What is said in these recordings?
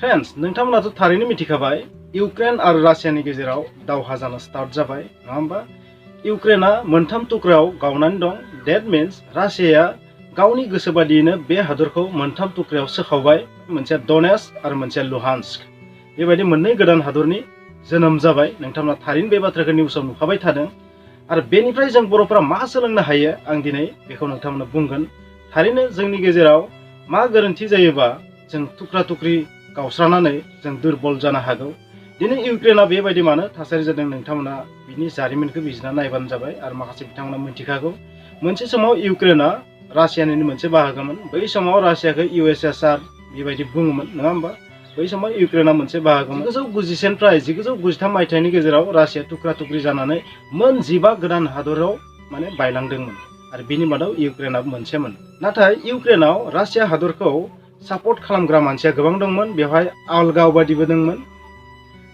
Friends नोंथांमोनाथ' थारैनो मिथिखाबाय Ukraine आरो रासियानि गेजेराव दावहा जानो स्टार्ट जाबाय नङा होमबा इउक्रेना मोनथाम टुक्रायाव गावनानै दं दैट मीन्स रासियाया गावनि गोसो बादियैनो बे हादरखौ मोनथाम टुक्रायाव सोखावबाय मोनसे डनेट्स्क आरो मोनसे लुहान्स्क बेबायदि मोननै गोदान हादरनि जोनोम जाबाय नोंथांमोना थारैनो बे बाथ्राखौ निउसाव नुखाबाय थादों आरो बेनिफ्राय जों बर'फोरा मा सोलोंनो हायो आं दिनै बेखौ नोंथांमोननो बुंगोन थारैनो जोंनि गेजेराव मा गोरोन्थि जायोबा जों टुक्रा टुक्रि गावस्रानानै जों दुर्बल जानो हागौ दिनै इउक्रेना बेबायदि मानो थासारि जादों नोंथांमोना बिनि जारिमिनखौ बिजिरना नायबानो जाबाय आरो माखासे बिथांमोना मिथिखागौ मोनसे समाव इउक्रेना रासियानिनो मोनसे बाहागोमोन बै समाव रासियाखौ USSR बेबायदि बुङोमोन नङा होमबा बै समाव इउक्रेना मोनसे बाहागोमोन 1990निफ्राय 1993 मायथाइनि गेजेराव रासिया टुक्रा टुक्रि जानानै मोन 15 गोदान हादराव माने बायलांदोंमोन आरो बिनि मादाव इउक्रेनाबो मोनसेमोन नाथाय इउक्रेनाव रासिया हादरखौ सापर्ट खालामग्रा मानसिया गोबां दंमोन बेवहाय अलगावबादिबो दंमोन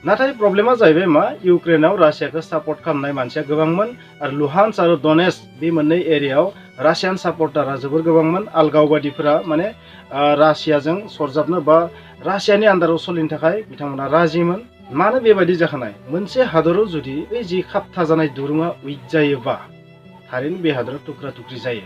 नाथाय प्रब्लेमा जाहैबाय मा इउक्रेनाव रासियाखौ सापर्ट खालामनाय मानसिया गोबांमोन आरो लुहान्स्क आरो डनेट्स्क बे मोननै एरियायाव रासियान सापर्टारा जोबोर गोबांमोन अलगावबादिफोरा माने रासियाजों सरजाबनो बा रासियानि आन्दाराव सोलिनो थाखाय बिथांमोना राजिमोन मानो बेबायदि जाखानाय मोनसे हादराव जुदि बै जि खाबथा जानाय दुरुङा उइक जायोबा थारैनो बे हादरा टुक्रा टुक्रि जायो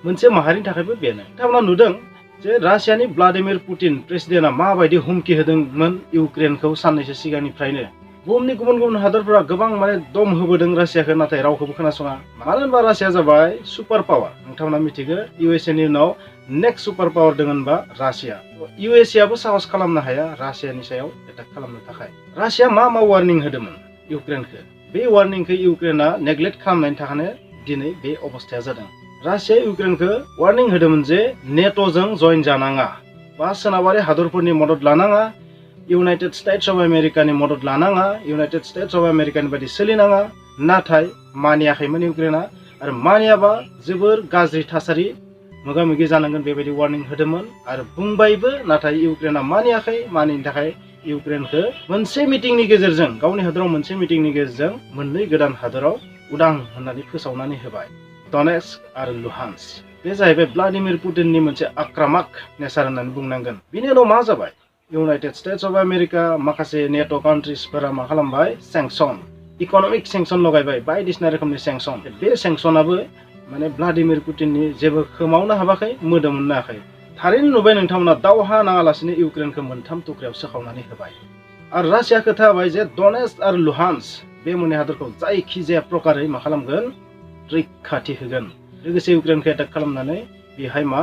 मोनसे माहारिनि थाखायबो बेनो बिथांमोना नुदों जे रासियानि व्लादिमिर पुतिन प्रेसिडेन्टआ माबायदि हुमखि होदोंमोन इउक्रेनखौ साननैसो सिगांनिफ्रायनो बुहुमनि गुबुन गुबुन हादरफोरा गोबां माने दम होबोदों रासियाखौ नाथाय रावखौबो खोनासङा मानो होनबा रासिया जाबाय सुपार पावार नोंथांमोना मिथिगौ USA नि उनाव नेक्स्ट सुपार पावार दङ होनबा रासिया USA आबो साहस खालामनो हाया रासियानि सायाव एटाक खालामनो थाखाय रासिया मा वार्निं होदोंमोन इउक्रेनखौ बे वार्निंखौ इउक्रेना नेग्लेक्ट खालामनायनि थाखायनो दिनै बे अबस्थाया जादों रासिया इउक्रेनखौ वार्निं होदोंमोन जे नेट'जों जइन जानाङा बा सोनाबारि हादरफोरनि मदद लानाङा इउनाइटेड स्टेट्स अफ आमेरिकानि मदद लानाङा इउनाइटेड स्टेट्स अफ आमेरिकानि बायदि सोलिनाङा नाथाय मानियाखैमोन इउक्रेना आरो मानियाबा जोबोर गाज्रि थासारि मोगा मोगि जानांगोन बेबायदि वार्निं होदोंमोन आरो बुंबायबो नाथाय इउक्रेना मानियाखै मानिनि थाखाय इउक्रेनखौ मोनसे मिटिंनि गेजेरजों गावनि हादराव मोनसे मिटिंनि गेजेरजों मोननै गोदान हादराव उदां होननानै फोसावनानै होबाय डनेट्स्क आरो लुहान्स्क बे जाहैबाय व्लादिमिर पुतिननि मोनसे आक्रामक नेचार होननानै बुंनांगोन बिनि उनाव मा जाबाय इउनाइटेड स्टेट्स अफ आमेरिका माखासे नेट' कान्ट्रिसफोरा मा खालामबाय सेंसन इक'नमिक सेंसन लगायबाय बायदिसिना रोखोमनि सेंसन बे सेंसनाबो माने व्लादिमिर पुतिननि जेबो खोमावनो हाबाखै मोदोम मोननो हायाखै थारैनो नुबाय नोंथांमोना दावहा नाङालासिनो इउक्रेनखौ मोनथाम टुक्रायाव सोखावनानै होबाय आरो रासिया खोथा होबाय जे डनेट्स्क आरो लुहान्स्क बे मोननै हादरखौ जायखिजाया प्रकारै मा खालामगोन रैखाथि होगोन लोगोसे इउक्रेनखौ एटाक खालामनानै बेहाय मा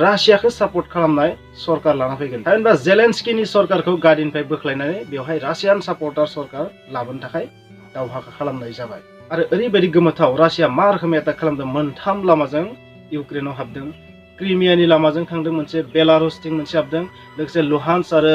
रासियाखौ सापर्ट खालामनाय सरकार लाना फैगोन थामहिनबा जेलेन्स्किनि सरकारखौ गादिनिफ्राय बोख्लायनानै बेवहाय रासियान सापर्टार सरकार लाबोनो थाखाय दावहाखौ खालामनाय जाबाय आरो ओरैबायदि गोमोथाव रासिया मा रोखोमै एटाक खालामदों मोनथाम लामाजों इउक्रेनाव हाबदों क्रिमियानि लामाजों थांदों मोनसे बेलारुसथिं मोनसे हाबदों लोगोसे लुहान्स्क आरो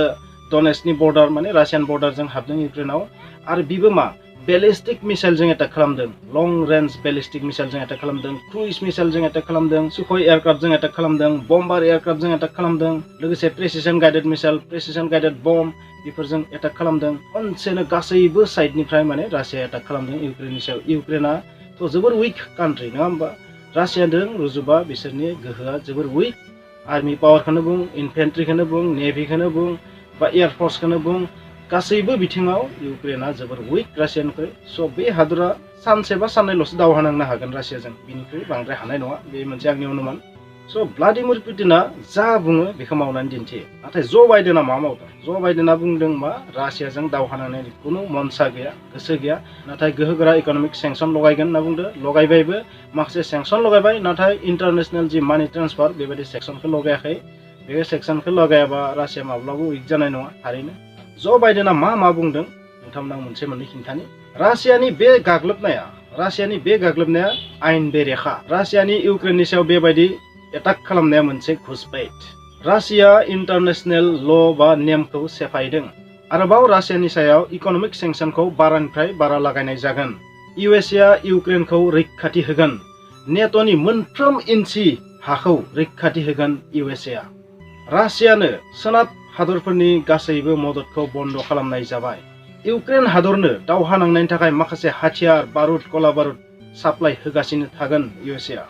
डनेट्स्कनि बर्डार माने रासियान बर्डारजों हाबदों इउक्रेनाव आरो बिबो मा बेलिस्टिक मिसाइलजों एटाक खालामदों लं रेन्ज बेलिस्टिक मिसाइलजों एटाक खालामदों क्रुइज मिसाइलजों एटाक खालामदों सुखय एयारक्राफ्टजों एटाक खालामदों बम्बार एयारक्राफ्टजों एटाक खालामदों लोगोसे precision guided missile precision guided बम्ब बेफोरजों एटाक खालामदों खनसेनो गासैबो साइडनिफ्राय माने रासिया एटाक खालामदों इउक्रेननि सायाव इउक्रेनाथ' जोबोर उइक कान्ट्रि नङा होमबा रासियाजों रुजुबा बिसोरनि गोहोआ जोबोर उइक आर्मि पावारखौनो बुं इनफेन्ट्रिखौनो बुं नेभिखौनो बुं बा एयारफर्सखौनो बुं गासैबो बिथिङाव इउक्रेना जोबोर उइक रासियानिख्रुइ स' बे हादरा सानसे बा साननैल'सो दावहा नांनो हागोन रासियाजों बिनिख्रुइ बांद्राय हानाय नङा बे मोनसे आंनि अनुमान स' व्लादिमिर पुतिना जा बुङो बेखौ मावनानै दिन्थियो नाथाय ज' बाइडेना मा मावदों ज' बाइडेना बुंदों मा रासियाजों दावहा नांनायनि खुनु मनसा गैया गोसो गैया नाथाय गोहोगोरा इक'नमिक सेंसन लगायगोन होनना बुंदों लगायबायबो माखासे सेंसन लगायबाय नाथाय इन्टारनेसनेल जि मानि ट्रेन्सफार बेबायदि सेक्सनखौ लगायाखै बे सेक्सनखौ लगायाबा रासिया माब्लाबो उइक जानाय नङा थारैनो ज' बाइडेना मा बुंदों नोंथांमोना मोनसे मोननै खिन्थानि रासियानि बे गाग्लोबनाया आयेन बेरेखा रासियानि इउक्रेननि सायाव बेबायदि एटाक खालामनाया मोनसे घुसपैठ रासिया इन्टारनेसनेल ल' बा नेमखौ सेफायदों आरोबाव रासियानि सायाव इक'नमिक सेंसनखौ बारानिफ्राय बारा लागायनाय जागोन USA इउक्रेनखौ रैखाथि होगोन नेट'नि मोनफ्रोम इन्सि हाखौ रैखाथि होगोन USA रासियानो सोनाब हादरफोरनि गासैबो मददखौ बन्द' खालामनाय जाबाय इउक्रेन हादरनो दावहा नांनायनि थाखाय माखासे हाथियार बारुद कला बारुद साप्लाय होगासिनो थागोन USA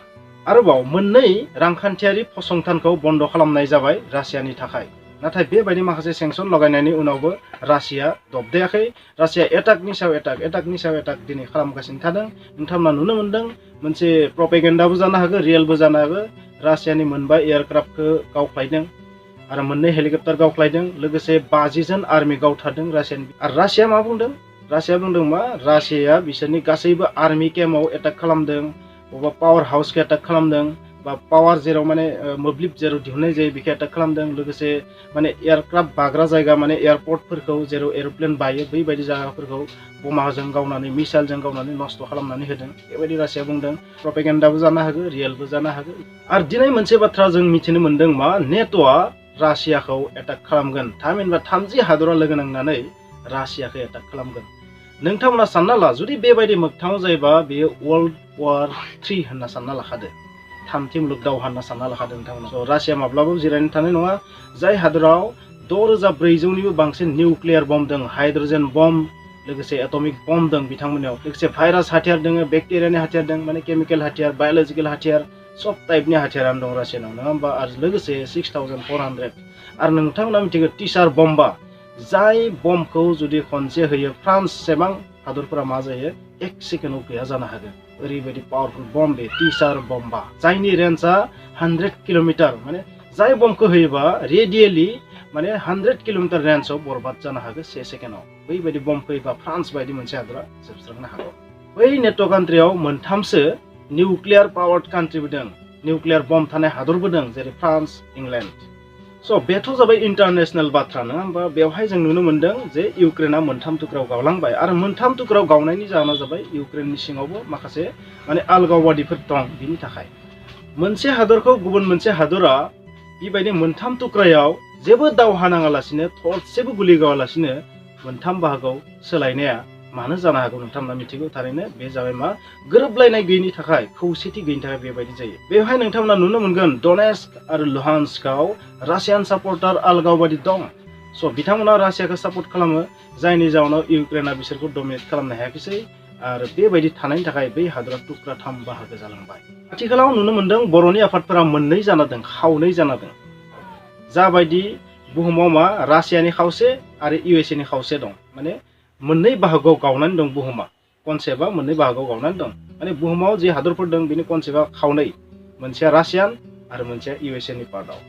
आरोबाव मोननै रांखान्थियारि फसंथानखौ बन्द' खालामनाय जाबाय रासियानि थाखाय नाथाय बेबायदि माखासे सेंसन लगायनायनि उनावबो रासिया दबदायाखै रासिया एटाकनि सायाव एटाक दिनै खालामगासिनो थादों नोंथांमोना नुनो मोनदों मोनसे प्रपेगेन्डाबो जानो हागौ रियेलबो जानो हागौ रासियानि मोनबा एयारक्राफ्टखौ गावख्लायदों आरो मोननै हेलिकप्टार गावख्लायदों लोगोसे 50 जन आर्मि गावथारदों रासियानि आरो रासिया मा बुंदों मा रासियाया बिसोरनि गासैबो आर्मि केम्पआव एटाक खालामदों बबेबा पावार हाउसखौ एटाक खालामदों बा पावार जेराव माने मोब्लिब जेराव दिहुननाय जायो बेखौ एटाक खालामदों लोगोसे माने एयारक्राफ्ट बाग्रा जायगा माने एयारपर्टफोरखौ जेराव एर'प्लेन बायो बैबायदि जायगाफोरखौ बमाजों गावनानै मिसाइलजों गावनानै नस्थ' खालामनानै होदों बेबायदि रासिया बुंदों प्रपेगेन्डाबो जानो हागौ रियेलबो जानो हागौ आरो दिनै मोनसे बाथ्रा जों मिथिनो मोनदों मा नेट'आ रासियाखौ एटाक खालामगोन थामहिनबा 30 हादरा लोगो नांनानै रासियाखौ एटाक खालामगोन नोंथांमोना सानना ला जुदि बेबायदि मोगथाङाव जायोबा बेयो वर्ल्ड वार 3 होनना सानना लाखादो थामथि मुलुग दावहा होनना सानना लाखादो नोंथांमोना रासिया माब्लाबाबो जिरायनो थानाय नङा जाय हादराव 6400निबो बांसिन निउक्लियार बम दं हाइड्रजेन बम लोगोसे एटमिक बम दं बिथांमोननियाव लोगोसे भाइरास हाथियार दङ बेक्टेरियानि हाथियार दं माने केमिकेल हाथियार बाय'लजिकेल हाथियार सब टाइपनि हाथियारानो दं रासियानाव नङा होमबा आरो लोगोसे 6400 आरो नोंथांमोना मिथिगौ टिसार बम्बा जाय बमखौ जुदि खनसे होयो फ्रान्स सेबां हादरफोरा मा जायो 1 सेकेन्डआव गैया जानो हागौ ओरैबायदि पावारफुल बम बे टिसार बम्बा जायनि रेन्जआ 100 किल'मिटार माने जाय बमखौ होयोबा रेडियेलि माने 100 किल'मिटार रेन्जआव बरबाद जानो हागौ 1 सेकेन्डआव बैबायदि बम फैयोबा फ्रान्स बायदि मोनसे हादरा जोबस्रांनो हागौ बै नेट' कान्ट्रियाव मोनथामसो निउक्लियार पावार्ड कान्ट्रिबो दं निउक्लियार बम थानाय हादरबो दं जेरै फ्रान्स इंलेन्ड स' बेथ' जाबाय इन्टारनेशनेल बाथ्रा नङा होमबा बेवहाय जों नुनो मोनदों जे इउक्रेना मोनथाम थुख्राव गावलांबाय आरो मोनथाम थुख्राव गावनायनि जाहोना जाबाय इउक्रेननि सिङावबो माखासे माने आलगाववादिफोर दं बिनि थाखाय मोनसे हादरखौ गुबुन मोनसे हादरा बेबायदि मोनथाम थुख्रायाव जेबो दावहा नाङालासिनो थरसेबो गुलि गावालासिनो मोनथाम बाहागोआव सोलायनाया मानो जानो हागौ नोंथांमोना मिथिगौ थारैनो बे जाबाय मा गोरोबलायनाय गैयिनि थाखाय खौसेथि गैयिनि थाखाय बेबायदि जायो बेवहाय नोंथांमोना नुनो मोनगोन डनेस्क आरो लुहान्स्कआव रासियान सापर्टार आलगावबादि दं स' बिथांमोना रासियाखौ सापर्ट खालामो जायनि जाउनाव इउक्रेना बिसोरखौ डमिनेट खालामनो हायाखिसै आरो बेबायदि थानायनि थाखाय बै हादरा थुख्राथाम बाहागो जालांबाय आथिखालाव नुनो मोनदों बर'नि आफादफोरा मोननै जाना दं खावनै जाना दं जाबायदि बुहुमाव मा रासियानि खावसे आरो इउएसए नि खावसे दं माने मोननै बाहागोआव गावनानै दं बुहुमा कनसेप्टआ मोननै बाहागोआव गावनानै दं माने बुहुमाव जे हादरफोर दं बिनि कनसेप्टआ खावनै मोनसेया रासियान आरो मोनसेया इउएसए नि पार्टआव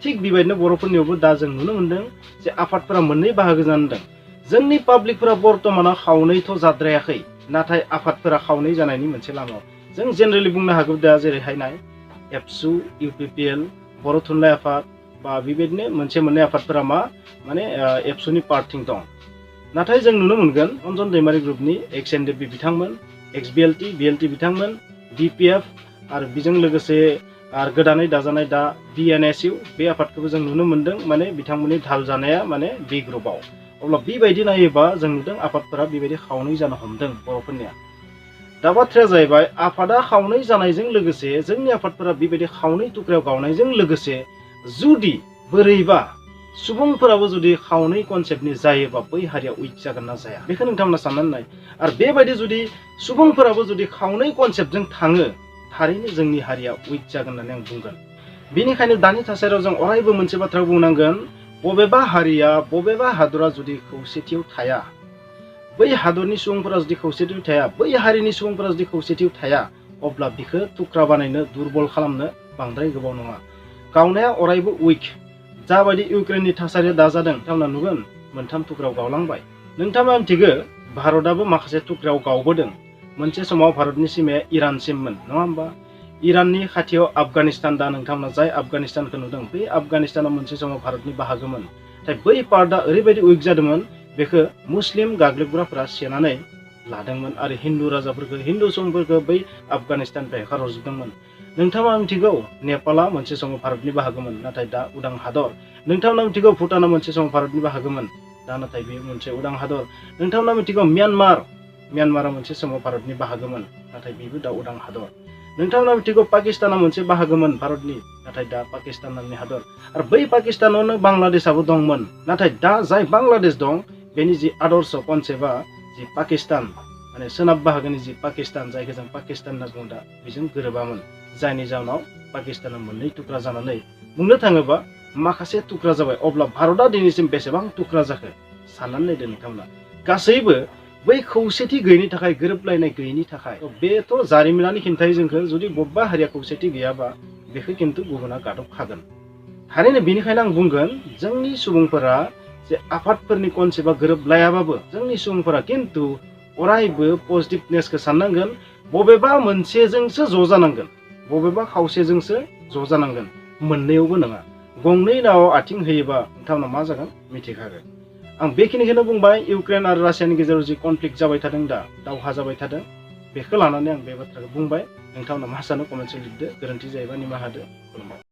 थिग बेबायदिनो बर'फोरनियावबो दा जों नुनो मोनदों जे आफादफोरा मोननै बाहागो जानानै दं जोंनि पाब्लिकफोरा बर्तमानाव खावनैथ' जाद्रायाखै नाथाय आफादफोरा खावनै जानायनि मोनसे लामायाव जों जेनेरेलि बुंनो हागौ दा जेरैहाय नाय एबसु UPPL बर' थुनलाइ आफाद बा बेबायदिनो मोनसे मोननै आफादफोरा मा माने एबसुनि पार्टिं दं नाथाय जों नुनो मोनगोन अनजन दैमारि ग्रुपनि NDFB बिथांमोन BLT बिथांमोन BPF आरो बेजों लोगोसे आरो गोदानै दाजानाय दा BNSU बे आफादखौबो जों नुनो मोनदों माने बिथांमोननि धाल जानाया माने बि ग्रुपआव अब्ला बेबायदि नायोबा जों नुदों आफादफोरा बेबायदि खावनै जानो हमदों बर'फोरनिया दा बाथ्राया जाहैबाय आफादा खावनै जानायजों लोगोसे जोंनि आफादफोरा बेबायदि खावनै थुख्रायाव गावनायजों लोगोसे जुदि बोरैबा सुबुंफोराबो जुदि खावनै कनसेप्टनि जायोबा बै हारिया उइक जागोन ना जाया बेखौ नोंथांमोना साननानै नाय आरो बेबायदि जुदि सुबुंफोराबो जुदि खावनै कनसेप्टजों थाङो थारैनो जोंनि हारिया उइक जागोन होननानै आं बुंगोन बेनिखायनो दानि थासारियाव जों अरायबो मोनसे बाथ्रा बुंनांगोन बबेबा हारिया बबेबा हादरा जुदि खौसेथियाव थाया बै हादरनि सुबुंफोरा जुदि खौसेथियाव थाया बै हारिनि सुबुंफोरा जुदि खौसेथियाव थाया अब्ला बिखौ थुख्रा बानायनो दुरबल खालामनो बांद्राय गोबाव नङा गावनाया अरायबो उइक जाबायदि इउक्रेननि थासारिया दा जादों नोंथांमोना नुगोन मोनथाम थुख्रायाव गावलांबाय नोंथांमोना मिथिगौ भारतआबो माखासे थुख्रायाव गावबोदों मोनसे समाव भारतनि सिमाया इरानसिममोन नङा होमबा इराननि खाथियाव आफगानिस्तान दा नोंथांमोना जाय आफगानिस्तानखौ नुदों बै आफगानिस्ताना मोनसे समाव भारतनि बाहागोमोन नाथाय बै पार्टआ ओरैबायदि उइक जादोंमोन बेखौ मुस्लिम गाग्लोबग्राफोरा सेनानै लादोंमोन आरो हिन्दु राजाफोरखौ हिन्दु सुबुंफोरखौ बै आफगानिस्ताननिफ्राय होखारहरजोबदोंमोन नोंथांमोना मिथिगौ नेपाला मोनसे समाव भारतनि बाहागोमोन नाथाय दा उदां हादर नोंथांमोना मिथिगौ भुटाना मोनसे समाव भारतनि बाहागोमोन दा नाथाय बे मोनसे उदां हादर नोंथांमोना मिथिगौ म्यानमारा मोनसे समाव भारतनि बाहागोमोन नाथाय बेबो दा उदां हादर नोंथांमोना मिथिगौ पाकिस्ताना मोनसे बाहागोमोन भारतनि नाथाय दा पाकिस्तान नामनि हादर आरो बै पाकिस्तानावनो बांलादेशआबो दंमोन नाथाय दा जाय बांलादेश दं बेनि जि आदर्श कनसेप्टआ जि पाकिस्तान माने सोनाब बाहागोनि जि पाकिस्तान जायखौ जों पाकिस्तान होनना बुङो दा बेजों गोरोबामोन जायनि जाउनाव पाकिस्ताना मोननै थुख्रा जानानै बुंनो थाङोबा माखासे थुख्रा जाबाय अब्ला भारतआ दिनैसिम बेसेबां थुख्रा जाखो साननानै नायदो नोंथांमोना गासैबो बै खौसेथि गैयैनि थाखाय गोरोबलायनाय गैयैनि थाखाय बेथ' जारिमिनानो खिन्थायो जोंखौ जुदि बबेबा हारिया खौसेथि गैयाबा बेखौ खिन्थु गुबुना गादबखागोन थारैनो बेनिखायनो आं बुंगोन जोंनि सुबुंफोरा जे आफादफोरनि कनसेप्टआ गोरोबलायाबाबो जोंनि सुबुंफोरा खिन्थु अरायबो पजिटिभनेसखौ साननांगोन बबेबा मोनसेजोंसो ज' जानांगोन बबेबा खावसेजोंसो ज' जानांगोन मोननैयावबो नङा गंनै नावाव आथिं होयोबा नोंथांमोना मा जागोन मिथिखागोन आं बेखिनिखौनो बुंबाय इउक्रेन आरो रासियानि गेजेराव जि कनफ्लिक्ट जाबाय थादों दा दावहा जाबाय थादों बेखौ लानानै आं बे बाथ्राखौ बुंबाय नोंथांमोना मा सानो कमेन्टआव लिरदो गोरोन्थि जायोबा निमाहा होदो खुलुमबाय।